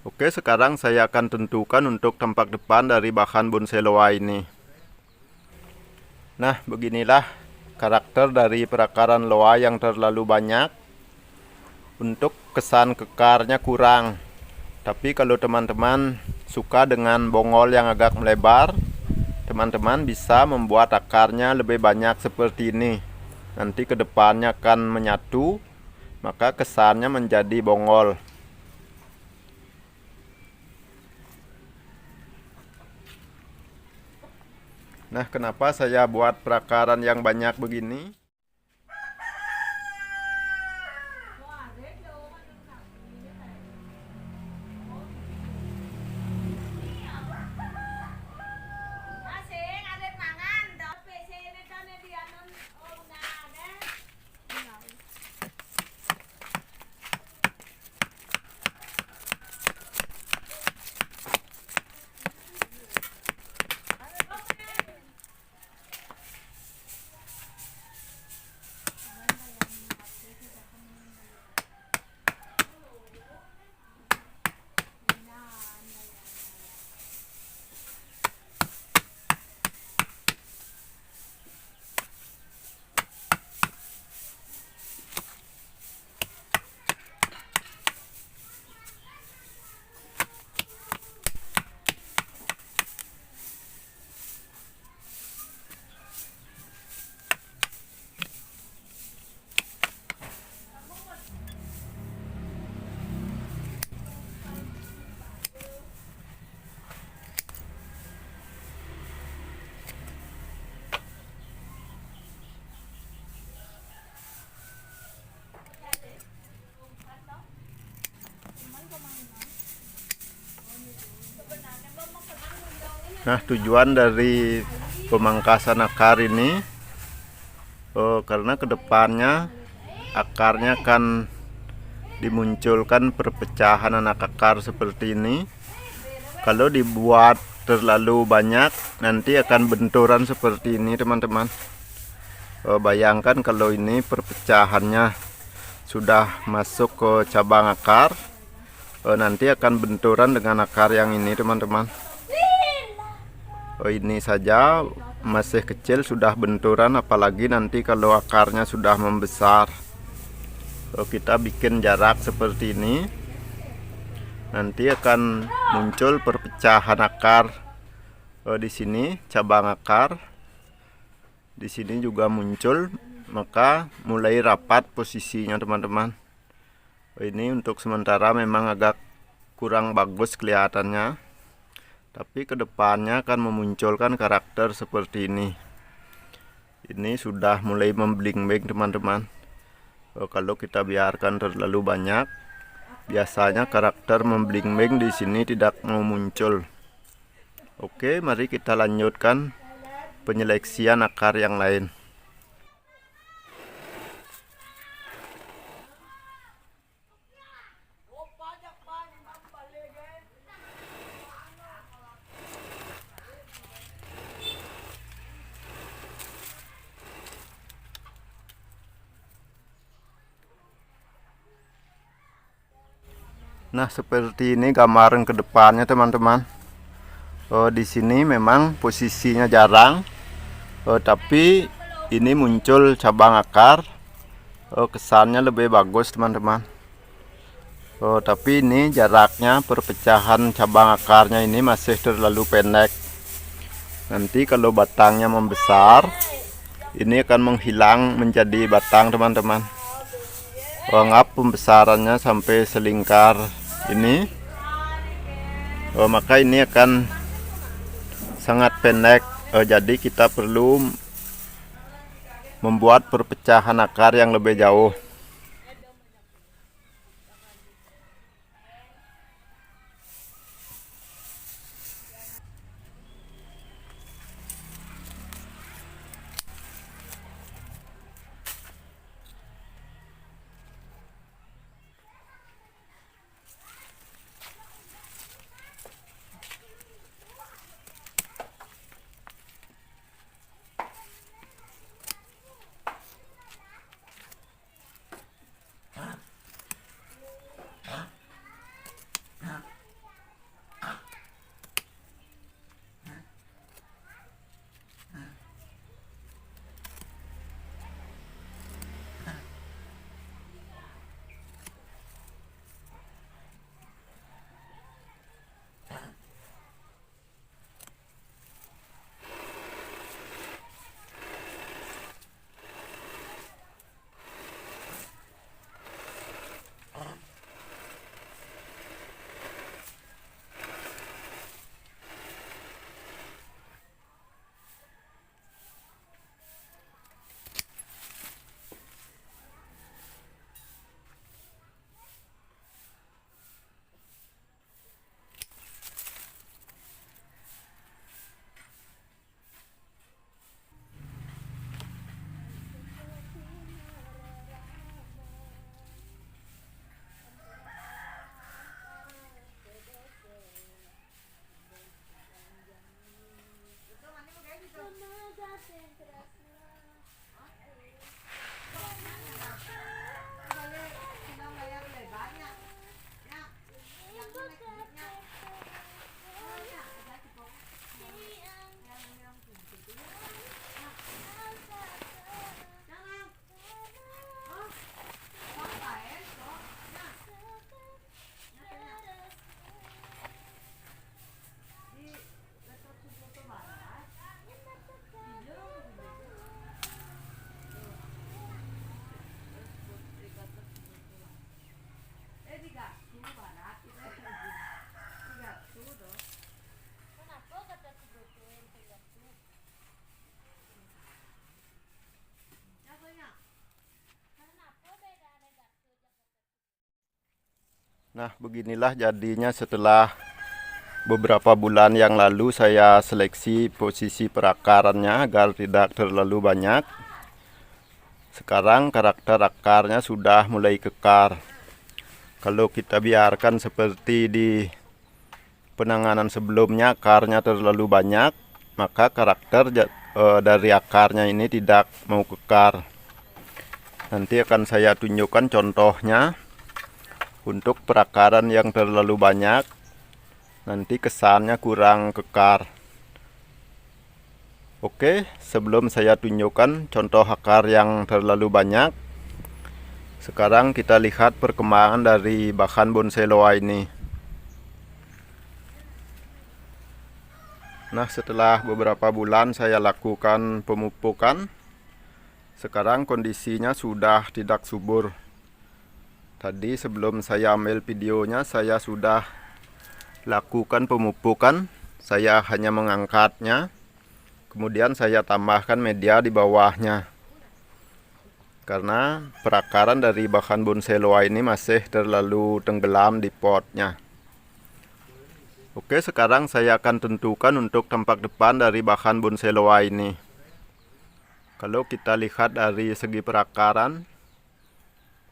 Oke, sekarang saya akan tentukan untuk tampak depan dari bahan bonsai loa ini. Nah, beginilah karakter dari perakaran loa yang terlalu banyak. Untuk kesan kekarnya kurang. Tapi kalau teman-teman suka dengan bongol yang agak melebar, teman-teman bisa membuat akarnya lebih banyak seperti ini. Nanti kedepannya akan menyatu, maka kesannya menjadi bongol. Nah, kenapa saya buat perakaran yang banyak begini? Nah, tujuan dari pemangkasan akar ini karena kedepannya akarnya akan dimunculkan perpecahan anak akar seperti ini. Kalau dibuat terlalu banyak, nanti akan benturan seperti ini, teman-teman. Bayangkan kalau ini perpecahannya sudah masuk ke cabang akar, nanti akan benturan dengan akar yang ini, teman-teman. Ini saja masih kecil sudah benturan, apalagi nanti kalau akarnya sudah membesar. Kita bikin jarak seperti ini, nanti akan muncul perpecahan akar. Di sini cabang akar, di sini juga muncul, maka mulai rapat posisinya, teman-teman. Ini untuk sementara memang agak kurang bagus kelihatannya, tapi kedepannya akan memunculkan karakter seperti ini. Ini sudah mulai membeling-beling, teman-teman. Kalau kita biarkan terlalu banyak, biasanya karakter membeling-beling di sini tidak mau muncul. Oke, mari kita lanjutkan penyeleksian akar yang lain. Nah, seperti ini gambaran ke depannya, teman-teman. Di sini memang posisinya jarang, tapi ini muncul cabang akar. Kesannya lebih bagus, teman-teman. Tapi ini jaraknya perpecahan cabang akarnya ini masih terlalu pendek. Nanti kalau batangnya membesar, ini akan menghilang menjadi batang, teman-teman. Anggap pembesarannya sampai selingkar ini, maka ini akan sangat pendek. Jadi kita perlu membuat perpecahan akar yang lebih jauh. Nah, beginilah jadinya setelah beberapa bulan yang lalu saya seleksi posisi perakarannya agar tidak terlalu banyak. Sekarang karakter akarnya sudah mulai kekar. Kalau kita biarkan seperti di penanganan sebelumnya akarnya terlalu banyak, maka karakter dari akarnya ini tidak mau kekar. Nanti akan saya tunjukkan contohnya. Untuk perakaran yang terlalu banyak, nanti kesannya kurang kekar. Oke, sebelum saya tunjukkan contoh akar yang terlalu banyak, sekarang kita lihat perkembangan dari bahan bonsai loa ini. Nah, setelah beberapa bulan saya lakukan pemupukan, sekarang kondisinya sudah tidak subur. Tadi sebelum saya ambil videonya, saya sudah lakukan pemupukan. Saya hanya mengangkatnya, kemudian saya tambahkan media di bawahnya. Karena perakaran dari bahan bonsai loa ini masih terlalu tenggelam di potnya. Oke, sekarang saya akan tentukan untuk tampak depan dari bahan bonsai loa ini. Kalau kita lihat dari segi perakaran,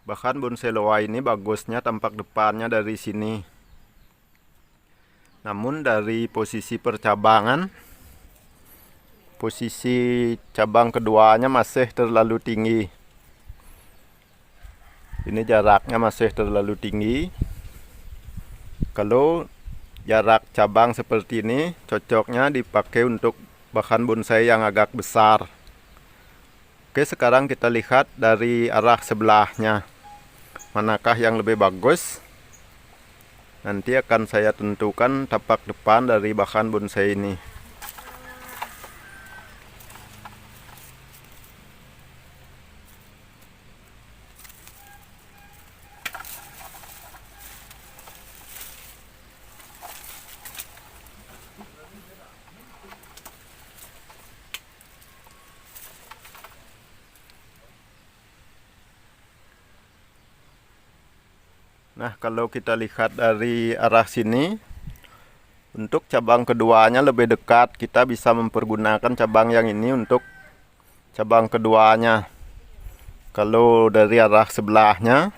bahan bonsai loa ini bagusnya tampak depannya dari sini. Namun dari posisi percabangan, posisi cabang keduanya masih terlalu tinggi. Ini jaraknya masih terlalu tinggi. Kalau jarak cabang seperti ini, cocoknya dipakai untuk bahan bonsai yang agak besar. Oke, sekarang kita lihat dari arah sebelahnya. Manakah yang lebih bagus? Nanti akan saya tentukan tapak depan dari bahan bonsai ini. Nah, kalau kita lihat dari arah sini, untuk cabang keduanya lebih dekat, kita bisa mempergunakan cabang yang ini untuk cabang keduanya. Kalau dari arah sebelahnya,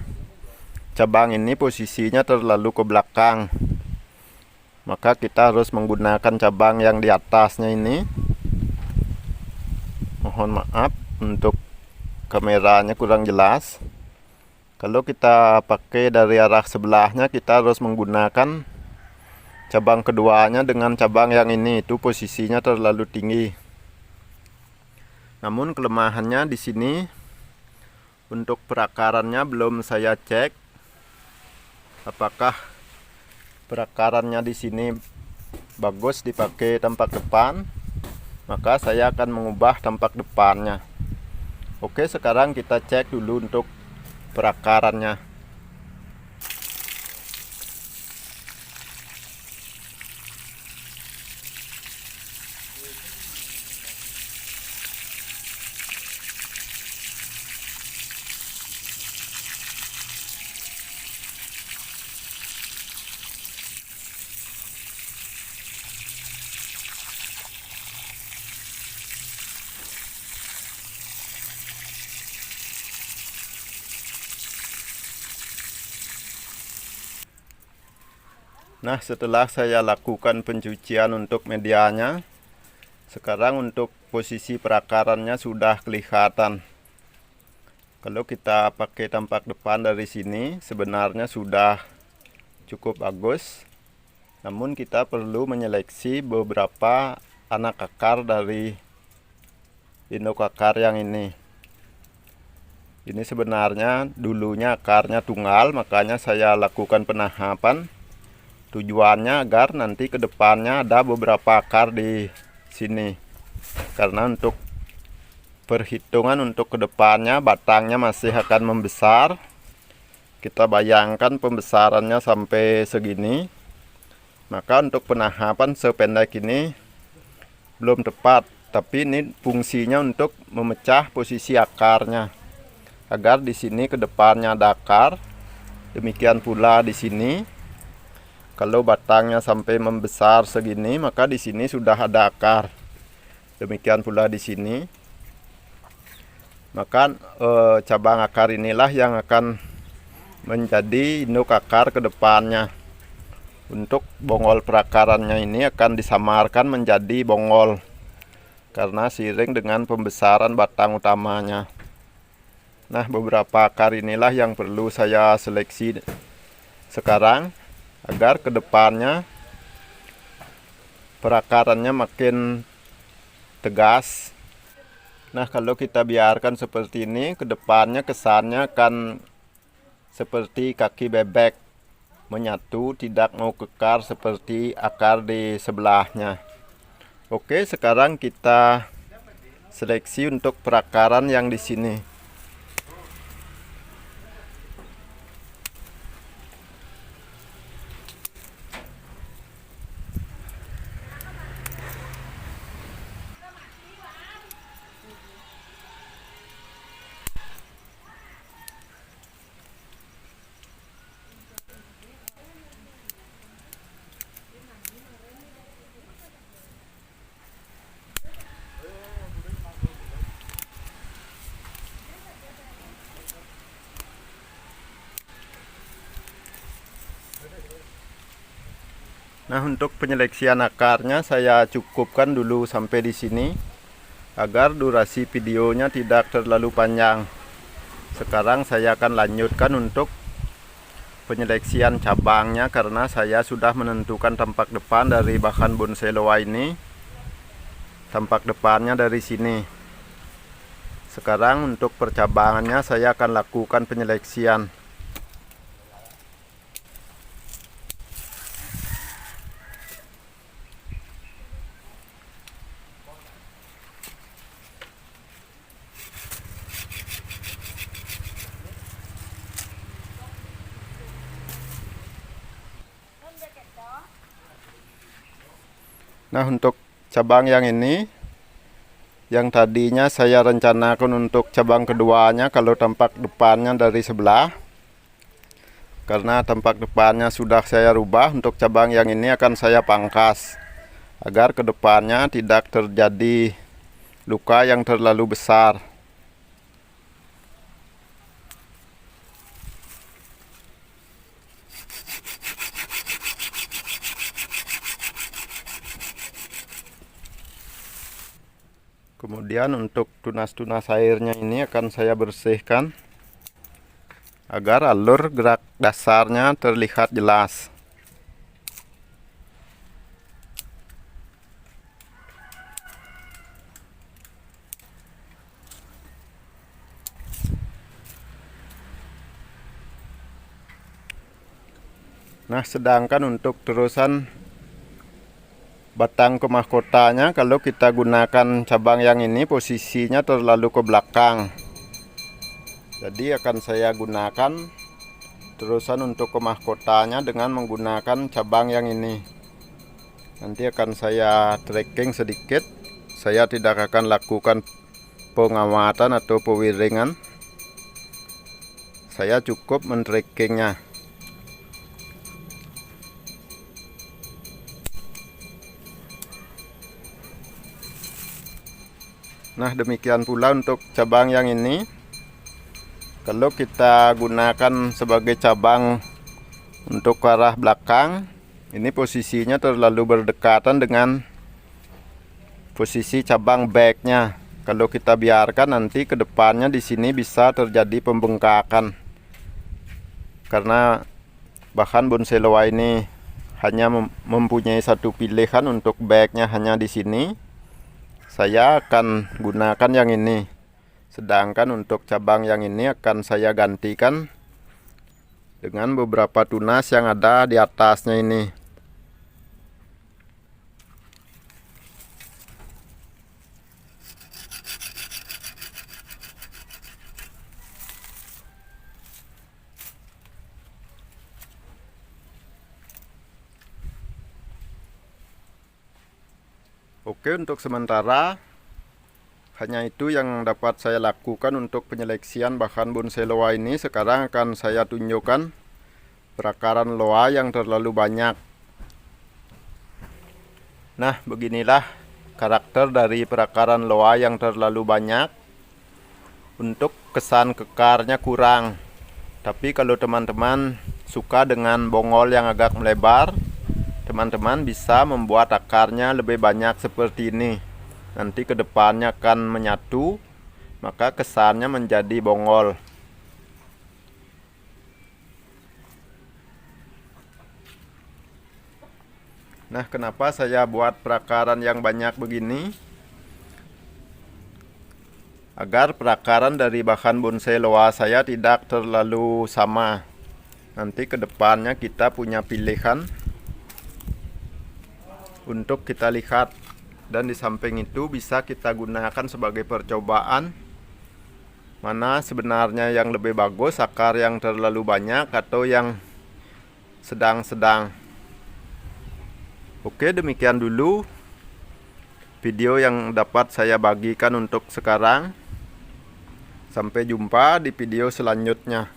cabang ini posisinya terlalu ke belakang, maka kita harus menggunakan cabang yang di atasnya ini. Mohon maaf untuk kameranya kurang jelas. Kalau kita pakai dari arah sebelahnya, kita harus menggunakan cabang keduanya dengan cabang yang ini. Itu posisinya terlalu tinggi. Namun kelemahannya di sini, untuk perakarannya belum saya cek apakah perakarannya di sini bagus dipakai tampak depan. Maka saya akan mengubah tampak depannya. Oke, sekarang kita cek dulu untuk perakarannya. Nah, setelah saya lakukan pencucian untuk medianya, sekarang untuk posisi perakarannya sudah kelihatan. Kalau kita pakai tampak depan dari sini, sebenarnya sudah cukup bagus. Namun kita perlu menyeleksi beberapa anak akar dari induk akar yang ini. Ini sebenarnya dulunya akarnya tunggal, makanya saya lakukan penahapan. Tujuannya agar nanti ke depannya ada beberapa akar di sini. Karena untuk perhitungan untuk ke depannya batangnya masih akan membesar. Kita bayangkan pembesarannya sampai segini. Maka untuk penahapan sependek ini belum tepat. Tapi ini fungsinya untuk memecah posisi akarnya. Agar di sini ke depannya ada akar. Demikian pula di sini. Kalau batangnya sampai membesar segini, maka di sini sudah ada akar. Demikian pula di sini. Maka cabang akar inilah yang akan menjadi induk akar ke depannya. Untuk bongol perakarannya ini akan disamarkan menjadi bongol karena seiring dengan pembesaran batang utamanya. Nah, beberapa akar inilah yang perlu saya seleksi sekarang agar kedepannya perakarannya makin tegas. Nah, kalau kita biarkan seperti ini, kedepannya kesannya akan seperti kaki bebek menyatu, tidak mau kekar seperti akar di sebelahnya. Oke, sekarang kita seleksi untuk perakaran yang di sini. Nah, untuk penyeleksian akarnya saya cukupkan dulu sampai di sini agar durasi videonya tidak terlalu panjang. Sekarang saya akan lanjutkan untuk penyeleksian cabangnya karena saya sudah menentukan tampak depan dari bahan bonsai loa ini. Tampak depannya dari sini. Sekarang untuk percabangannya saya akan lakukan penyeleksian. Nah, untuk cabang yang ini, yang tadinya saya rencanakan untuk cabang keduanya kalau tampak depannya dari sebelah, karena tampak depannya sudah saya rubah, untuk cabang yang ini akan saya pangkas agar kedepannya tidak terjadi luka yang terlalu besar. Kemudian untuk tunas-tunas airnya ini akan saya bersihkan agar alur gerak dasarnya terlihat jelas. Nah, sedangkan untuk terusan batang kemahkotanya, kalau kita gunakan cabang yang ini posisinya terlalu ke belakang, jadi akan saya gunakan terusan untuk kemahkotanya dengan menggunakan cabang yang ini. Nanti akan saya tracking sedikit. Saya tidak akan lakukan pengawatan atau pewiringan, saya cukup men-trackingnya. Nah, demikian pula untuk cabang yang ini. Kalau kita gunakan sebagai cabang untuk ke arah belakang, ini posisinya terlalu berdekatan dengan posisi cabang backnya. Kalau kita biarkan, nanti ke depannya di sini bisa terjadi pembengkakan. Karena bahan bonsai loa ini hanya mempunyai satu pilihan untuk backnya hanya di sini. Saya akan gunakan yang ini. Sedangkan untuk cabang yang ini akan saya gantikan dengan beberapa tunas yang ada di atasnya ini. Oke, untuk sementara hanya itu yang dapat saya lakukan untuk penyeleksian bahan bonsai loa ini. Sekarang akan saya tunjukkan perakaran loa yang terlalu banyak. Nah, beginilah karakter dari perakaran loa yang terlalu banyak. Untuk kesan kekarnya kurang. Tapi kalau teman-teman suka dengan bongol yang agak melebar, teman-teman bisa membuat akarnya lebih banyak seperti ini. Nanti kedepannya akan menyatu, maka kesannya menjadi bongol. Nah, kenapa saya buat perakaran yang banyak begini? Agar perakaran dari bahan bonsai loa saya tidak terlalu sama. Nanti kedepannya kita punya pilihan untuk kita lihat. Dan di samping itu bisa kita gunakan sebagai percobaan mana sebenarnya yang lebih bagus, akar yang terlalu banyak atau yang sedang-sedang. Oke, demikian dulu video yang dapat saya bagikan untuk sekarang. Sampai jumpa di video selanjutnya.